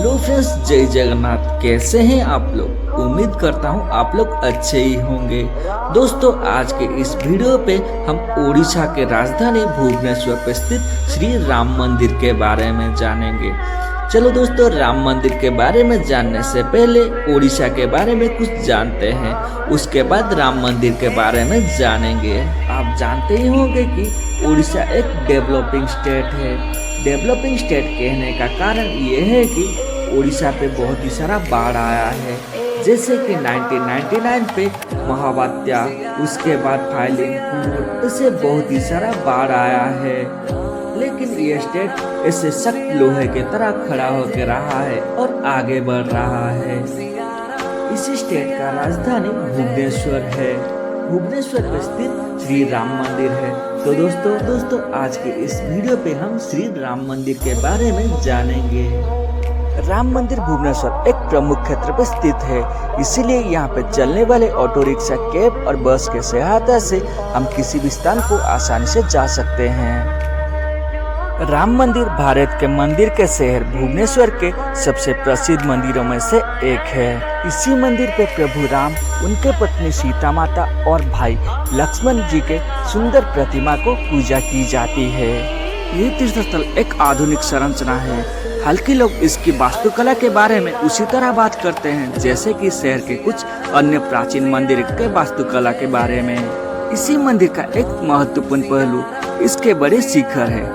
Hello friends, जय जगन्नाथ। कैसे हैं आप लोग? उम्मीद करता हूं आप लोग अच्छे ही होंगे। दोस्तों, आज के इस वीडियो पे हम ओडिशा के राजधानी भुवनेश्वर पे स्थित श्री राम मंदिर के बारे में जानेंगे। चलो दोस्तों, राम मंदिर के बारे में जानने से पहले ओडिशा के बारे में कुछ जानते हैं, उसके बाद राम मंदिर के बारे में जानेंगे। आप जानते ही होंगे कि ओडिशा एक डेवलपिंग स्टेट है। डेवलपिंग स्टेट कहने का कारण ये है कि ओडिशा पे बहुत ही सारा बाढ़ आया है, जैसे कि 1999 पे महावात्या, उसके बाद फाइलिंग, इससे बहुत ही सारा बाढ़ आया है। लेकिन ये स्टेट ऐसे सख्त लोहे के तरह खड़ा होकर रहा है और आगे बढ़ रहा है। इसी स्टेट का राजधानी भुवनेश्वर है। भुवनेश्वर में स्थित श्री राम मंदिर है। तो दोस्तों आज के इस वीडियो पे हम श्री राम मंदिर के बारे में जानेंगे। राम मंदिर भुवनेश्वर एक प्रमुख क्षेत्र पर स्थित है, इसीलिए यहाँ पे चलने वाले ऑटो रिक्शा, कैब और बस के सहायता से हम किसी भी स्थान को आसानी से जा सकते हैं। राम मंदिर भारत के मंदिर के शहर भुवनेश्वर के सबसे प्रसिद्ध मंदिरों में से एक है। इसी मंदिर पे प्रभु राम, उनके पत्नी सीता माता और भाई लक्ष्मण जी के सुंदर प्रतिमा को पूजा की जाती है। ये तीर्थ स्थल एक आधुनिक संरचना है। हालांकि लोग इसकी वास्तुकला के बारे में उसी तरह बात करते हैं जैसे कि शहर के कुछ अन्य प्राचीन मंदिर के वास्तुकला के बारे में। इसी मंदिर का एक महत्वपूर्ण पहलू इसके बड़े शिखर है,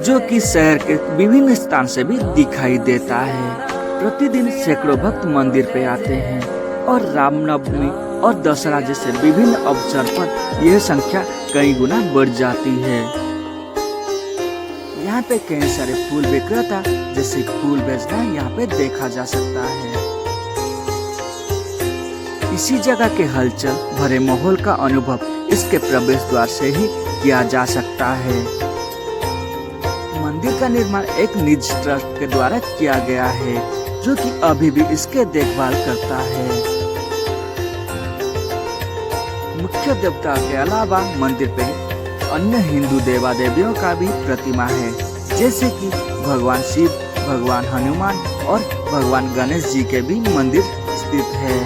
जो कि शहर के विभिन्न स्थान से भी दिखाई देता है। प्रतिदिन सैकड़ों भक्त मंदिर पे आते हैं और रामनवमी और दशहरा जैसे विभिन्न अवसर पर यह संख्या कई गुना बढ़ जाती है। यहाँ पे कई सारे फूल विक्रेता जैसे फूल बेचना यहाँ पे देखा जा सकता है। इसी जगह के हलचल भरे माहौल का अनुभव इसके प्रवेश द्वार से ही किया जा सकता है। मंदिर का निर्माण एक निजी ट्रस्ट के द्वारा किया गया है, जो कि अभी भी इसके देखभाल करता है। मुख्य देवता के अलावा मंदिर पे अन्य हिंदू देवा देवियों का भी प्रतिमा है, जैसे कि भगवान शिव, भगवान हनुमान और भगवान गणेश जी के भी मंदिर स्थित है।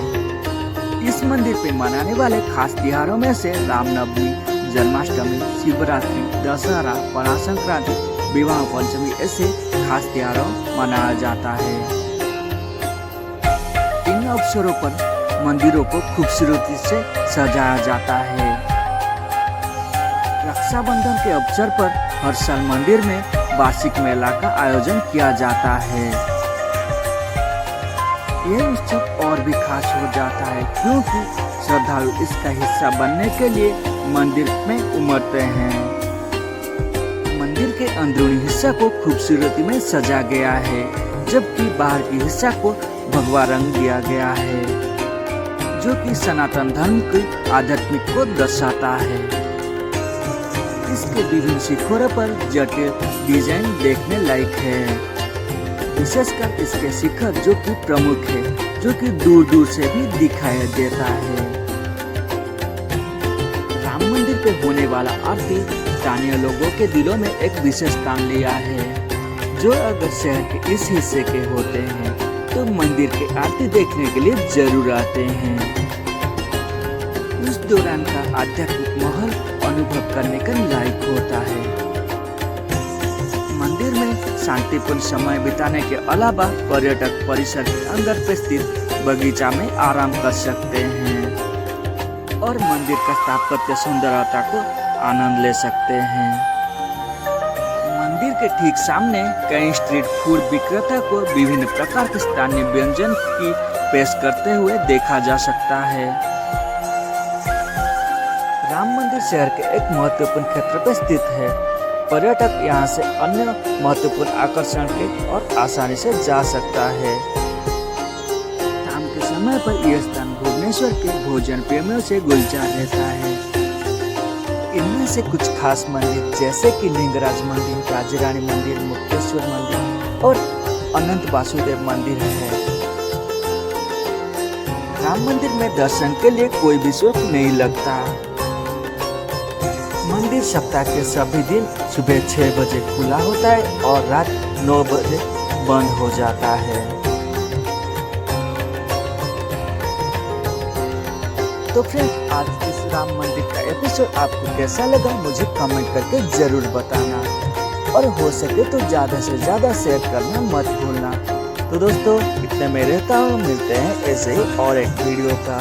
इस मंदिर पे मनाने वाले खास त्योहारों में से रामनवमी, जन्माष्टमी, शिवरात्रि, दशहरा, पराग संक्रांति, विवाह पंचमी ऐसे खास त्योहारों मनाया जाता है। इन अवसरों पर मंदिरों को खूबसूरती से सजाया जाता है। रक्षाबंधन के अवसर पर हर साल मंदिर में वार्षिक मेला का आयोजन किया जाता है। यह उत्सव और भी खास हो जाता है क्योंकि श्रद्धालु इसका हिस्सा बनने के लिए मंदिर में उमड़ते हैं। मंदिर के अंदरूनी हिस्सा को खूबसूरती में सजा गया है, जबकि बाहर की हिस्सा को भगवा रंग दिया गया है, जो कि सनातन धर्म की आध्यात्मिक को दर्शाता है। इसके विभिन्न शिखरों पर जटिल डिजाइन देखने लायक है, विशेषकर इसके शिखर जो कि प्रमुख है, जो कि दूर दूर से भी दिखाई देता है। राम मंदिर पे होने वाला आरती स्थानीय लोगों के दिलों में एक विशेष स्थान लिया है, जो अगर शहर के इस हिस्से के होते हैं तो मंदिर की आरती देखने के लिए जरूर आते हैं। उस दौरान का आध्यात्मिक माहौल अनुभव करने का लायक होता है। मंदिर में शांतिपूर्ण समय बिताने के अलावा पर्यटक परिसर के अंदर पे स्थित बगीचा में आराम कर सकते हैं और मंदिर का स्थापत्य सुंदरता को आनंद ले सकते हैं। मंदिर के ठीक सामने कई स्ट्रीट फूड विक्रेता को विभिन्न प्रकार के स्थानीय व्यंजन की पेश करते हुए देखा जा सकता है। राम मंदिर शहर के एक महत्वपूर्ण क्षेत्र पर स्थित है। पर्यटक यहाँ से अन्य महत्वपूर्ण आकर्षण के और आसानी से जा सकता है। शाम के समय पर यह स्थान भुवनेश्वर के भोजन प्रेमियों से गुलजार रहता है। इनमें से कुछ खास मंदिर जैसे कि लिंगराज मंदिर, राजरानी मंदिर, मुक्तेश्वर मंदिर और अनंत वासुदेव मंदिर है। राम मंदिर में दर्शन के लिए कोई भी शुल्क नहीं लगता। मंदिर सप्ताह के सभी दिन सुबह 6 बजे खुला होता है और रात 9 बजे बंद हो जाता है। तो फ्रेंड्स आज इस राम मंदिर का एपिसोड आपको कैसा लगा मुझे कमेंट करके जरूर बताना, और हो सके तो ज़्यादा से ज़्यादा शेयर करना मत भूलना। तो दोस्तों इतने में रहता हूँ, मिलते हैं ऐसे ही और एक वीडियो का।